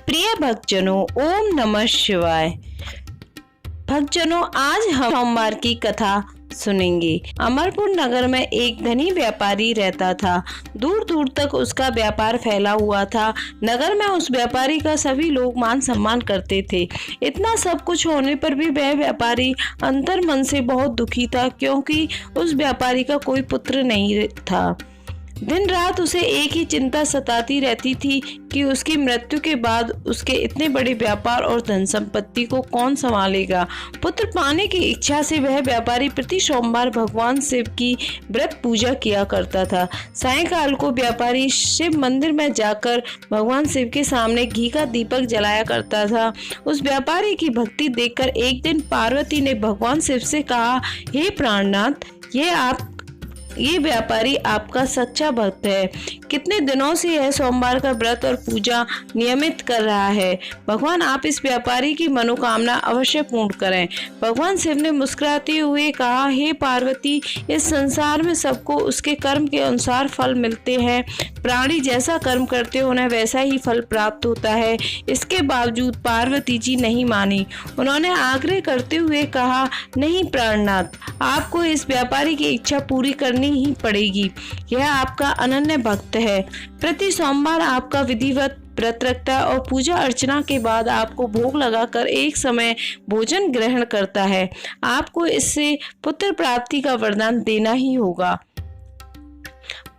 प्रिय भक्तजनों, ओम नमः शिवाय। भक्तजनों, आज हम सोमवार की कथा सुनेंगे। अमरपुर नगर में एक धनी व्यापारी रहता था। दूर दूर तक उसका व्यापार फैला हुआ था। नगर में उस व्यापारी का सभी लोग मान सम्मान करते थे। इतना सब कुछ होने पर भी वह व्यापारी अंतर मन से बहुत दुखी था, क्योंकि उस व्यापारी का कोई पुत्र नहीं था। दिन रात उसे एक ही चिंता सताती रहती थी कि उसकी मृत्यु के बाद उसके इतने बड़े व्यापार और धन संपत्ति को कौन संभालेगा। पुत्र पाने की इच्छा से वह व्यापारी प्रति सोमवार भगवान शिव की व्रत पूजा किया करता था। सायंकाल को व्यापारी शिव मंदिर में जाकर भगवान शिव के सामने घी का दीपक जलाया करता था। उस व्यापारी की भक्ति देखकर एक दिन पार्वती ने भगवान शिव से कहा, हे प्राणनाथ, ये व्यापारी आपका सच्चा भक्त है। कितने दिनों से यह सोमवार का व्रत और पूजा नियमित कर रहा है। भगवान आप इस व्यापारी की मनोकामना अवश्य पूर्ण करें। भगवान शिव ने मुस्कुराते हुए कहा, हे पार्वती, इस संसार में सबको उसके कर्म के अनुसार फल मिलते हैं। प्राणी जैसा कर्म करते हैं उन्हें वैसा ही फल प्राप्त होता है। इसके बावजूद पार्वती जी नहीं मानी। उन्होंने आग्रह करते हुए कहा, नहीं प्राणनाथ, आपको इस व्यापारी की इच्छा पूरी करनी ही पड़ेगी। यह आपका अनन्य भक्त है। प्रति सोमवार आपका विधिवत व्रत रखता है और पूजा अर्चना के बाद आपको भोग लगाकर एक समय भोजन ग्रहण करता है। आपको इससे पुत्र प्राप्ति का वरदान देना ही होगा।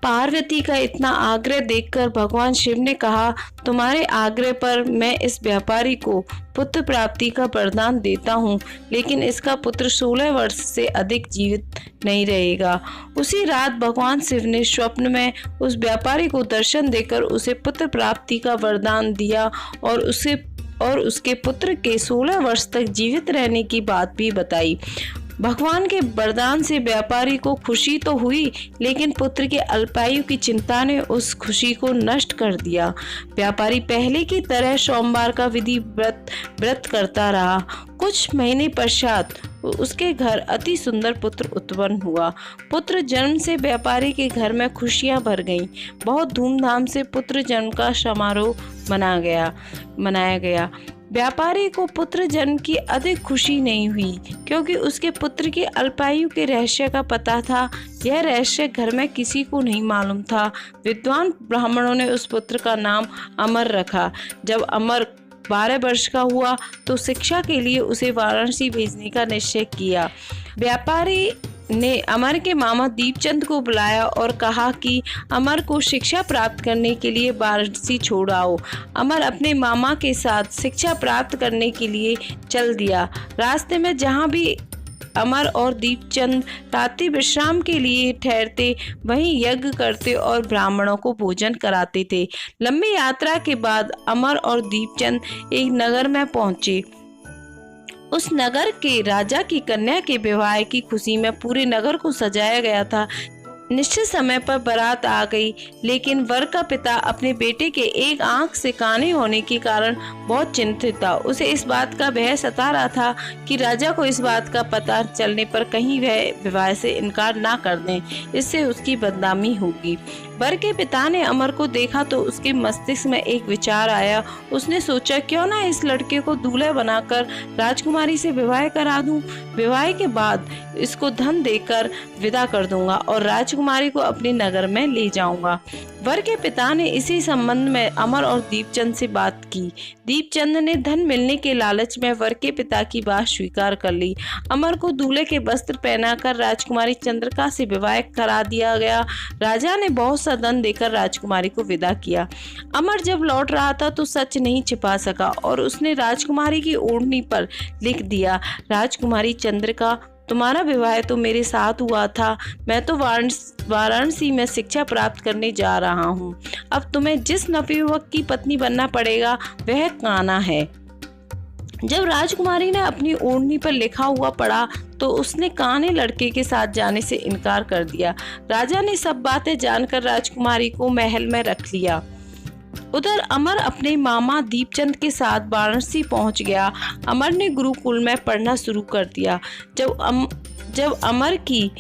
पार्वती का इतना आग्रह देखकर भगवान शिव ने कहा, तुम्हारे आग्रह पर मैं इस व्यापारी को पुत्र प्राप्ति का वरदान देता हूँ, लेकिन इसका पुत्र 16 वर्ष से अधिक जीवित नहीं रहेगा। उसी रात भगवान शिव ने स्वप्न में उस व्यापारी को दर्शन देकर उसे पुत्र प्राप्ति का वरदान दिया और उसके पुत्र के 16 वर्ष तक जीवित रहने की बात भी बताई। भगवान के वरदान से व्यापारी को खुशी तो हुई, लेकिन पुत्र के अल्पायु की चिंता ने उस खुशी को नष्ट कर दिया। व्यापारी पहले की तरह सोमवार का विधि व्रत करता रहा। कुछ महीने पश्चात उसके घर अति सुंदर पुत्र उत्पन्न हुआ। पुत्र जन्म से व्यापारी के घर में खुशियां भर गईं। बहुत धूमधाम से पुत्र जन्म का समारोह मनाया गया। व्यापारी को पुत्र जन्म की अधिक खुशी नहीं हुई, क्योंकि उसके पुत्र के अल्पायु के रहस्य का पता था। यह रहस्य घर में किसी को नहीं मालूम था। विद्वान ब्राह्मणों ने उस पुत्र का नाम अमर रखा। जब अमर 12 वर्ष का हुआ तो शिक्षा के लिए उसे वाराणसी भेजने का निश्चय किया। व्यापारी ने अमर के मामा दीपचंद को बुलाया और कहा कि अमर को शिक्षा प्राप्त करने के लिए वाराणसी छोड़ आओ। अमर अपने मामा के साथ शिक्षा प्राप्त करने के लिए चल दिया। रास्ते में जहाँ भी अमर और दीपचंद रात्रि विश्राम के लिए ठहरते, वहीं यज्ञ करते और ब्राह्मणों को भोजन कराते थे। लंबी यात्रा के बाद अमर और दीपचंद एक नगर में पहुंचे। उस नगर के राजा की कन्या के विवाह की खुशी में पूरे नगर को सजाया गया था। निश्चित समय पर बारात आ गई, लेकिन वर का पिता अपने बेटे के एक आंख से काने होने के कारण बहुत चिंतित था। उसे इस बात का भय सता रहा था कि राजा को इस बात का पता चलने पर कहीं वह विवाह से इनकार ना कर दें, इससे उसकी बदनामी होगी। वर के पिता ने अमर को देखा तो उसके मस्तिष्क में एक विचार आया। उसने सोचा, क्यों ना इस लड़के को दूल्हा बनाकर राजकुमारी से विवाह करा दूं। विवाह के बाद इसको धन देकर विदा कर दूंगा और राजकुमारी को अपने नगर में ले जाऊंगा। वर के पिता ने इसी संबंध में अमर और दीपचंद से बात की। दीपचंद ने धन मिलने के लालच में वर के पिता की बात स्वीकार कर ली। अमर को दूल्हे के वस्त्र पहनाकर राजकुमारी चंद्रिका से विवाह करा दिया गया। राजा ने बहुत सा धन देकर राजकुमारी को विदा किया। अमर जब लौट रहा था तो सच नहीं छिपा सका और उसने राजकुमारी की ओढ़नी पर लिख दिया, राजकुमारी चंद्रिका, तुम्हारा विवाह तो मेरे साथ हुआ था। मैं तो वाराणसी में शिक्षा प्राप्त करने जा रहा हूँ। अब तुम्हें जिस नवयुवक की पत्नी बनना पड़ेगा वह कान्हा है। जब राजकुमारी ने अपनी ओढ़नी पर लिखा हुआ पढ़ा तो उसने कान्हे लड़के के साथ जाने से इनकार कर दिया। राजा ने सब बातें जानकर राजकुमारी को महल में रख लिया। उधर अमर अपने मामा दीपचंद के साथ वाराणसी पहुंच गया। अमर ने गुरुकुल में पढ़ना शुरू कर दिया। जब अमर की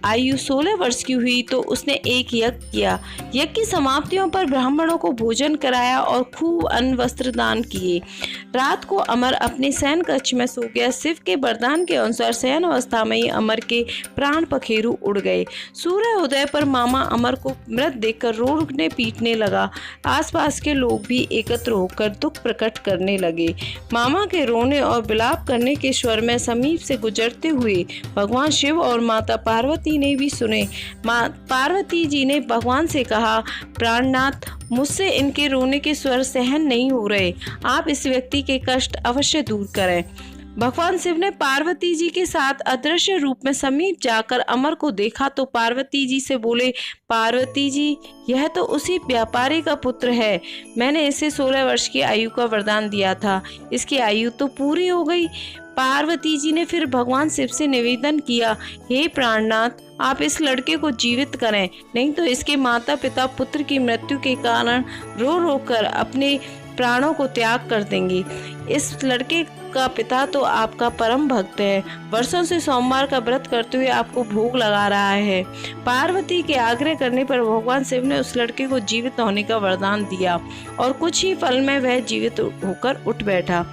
आयु 16 वर्ष की हुई तो उसने एक यज्ञ किया। यज्ञ की समाप्तियों पर ब्राह्मणों को भोजन कराया और खूब अन्न वस्त्र दान किए। रात को अमर अपने शयन कक्ष में सो गया। शिव के वरदान के अनुसार शयन अवस्था में ही अमर के प्राण पखेरु उड़ गए। सूर्य उदय पर मामा अमर को मृत देखकर रोने पीटने लगा। आसपास के लोग भी एकत्र होकर दुख प्रकट करने लगे। मामा के रोने और विलाप करने के स्वर में समीप से गुजरते हुए भगवान शिव और माता पार्वती ने भी सुने। पार्वती जी ने भगवान से कहा, प्राणनाथ, मुझसे इनके रोने के स्वर सहन नहीं हो रहे, आप इस व्यक्ति के कष्ट अवश्य दूर करें। भगवान शिव ने पार्वती जी के साथ अदृश्य रूप में समीप जाकर अमर को देखा तो पार्वती जी से बोले, पार्वती जी, यह तो उसी व्यापारी का पुत्र है। मैंने इसे 16 वर्ष की आयु का वरदान दिया था, इसकी आयु तो पूरी हो गई। पार्वती जी ने फिर भगवान शिव से निवेदन किया, हे प्राणनाथ, आप इस लड़के को जीवित करें, नहीं तो इसके माता पिता पुत्र की मृत्यु के कारण रो रो कर अपने प्राणों को त्याग कर देंगे। इस लड़के का पिता तो आपका परम भक्त है, वर्षों से सोमवार का व्रत करते हुए आपको भोग लगा रहा है। पार्वती के आग्रह करने पर भगवान शिव ने उस लड़के को जीवित होने का वरदान दिया और कुछ ही पल में वह जीवित होकर उठ बैठा।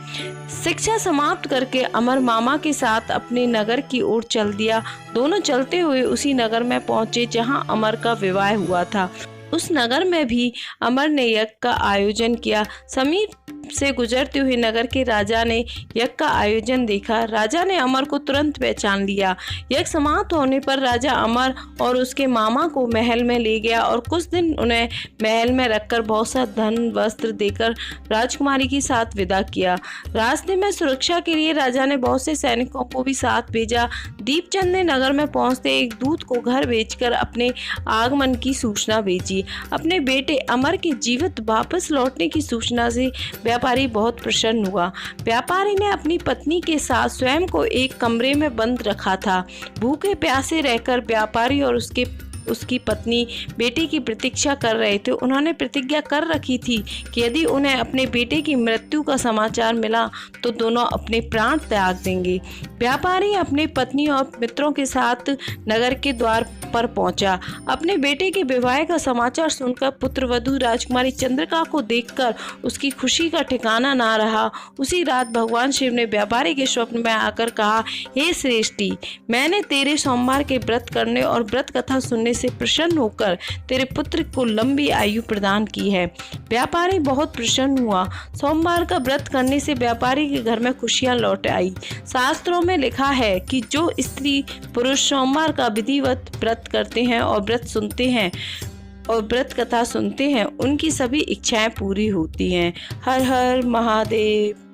शिक्षा समाप्त करके अमर मामा के साथ अपने नगर की ओर चल दिया। दोनों चलते हुए उसी नगर में पहुंचे जहां अमर का विवाह हुआ था। उस नगर में भी अमर ने यज्ञ का आयोजन किया। समीप से गुजरते हुए नगर के राजा ने यज्ञ का आयोजन देखा। राजा ने अमर को तुरंत पहचान लिया। यज्ञ समाप्त होने पर राजा अमर और उसके मामा को महल में ले गया और कुछ दिन उन्हें महल में रखकर बहुत सा धन वस्त्र देकर राजकुमारी के साथ विदा किया। रास्ते में सुरक्षा के लिए राजा ने बहुत से सैनिकों को भी साथ भेजा। दीपचंद ने नगर में पहुंचते एक दूत को घर भेजकर अपने आगमन की सूचना भेजी। अपने बेटे अमर के जीवित वापस लौटने की सूचना से व्यापारी बहुत प्रसन्न हुआ। व्यापारी ने अपनी पत्नी के साथ स्वयं को एक कमरे में बंद रखा था। भूखे प्यासे रहकर व्यापारी और उसकी पत्नी बेटे की प्रतीक्षा कर रहे थे। उन्होंने प्रतिज्ञा कर रखी थी कि यदि उन्हें अपने बेटे की मृत्यु का समाचार मिला तो दोनों अपने प्राण त्याग देंगे। व्यापारी अपनी पत्नी और मित्रों के साथ नगर के द्वार पर पहुंचा। अपने बेटे के विवाह का समाचार सुनकर पुत्रवधू राजकुमारी चंद्रिका को देखकर उसकी खुशी का ठिकाना ना रहा। उसी रात भगवान शिव ने व्यापारी के स्वप्न में आकर कहा, हे श्रेष्ठी, मैंने तेरे सोमवार के व्रत करने और व्रत कथा सुनने से प्रसन्न होकर तेरे पुत्र को लंबी आयु प्रदान की है। व्यापारी बहुत प्रसन्न हुआ। सोमवार का व्रत करने से व्यापारी के घर में खुशियां लौट आई। शास्त्रों में लिखा है कि जो स्त्री पुरुष सोमवार का विधिवत व्रत करते हैं और व्रत सुनते हैं और व्रत कथा सुनते हैं, उनकी सभी इच्छाएं पूरी होती हैं। हर हर महादेव।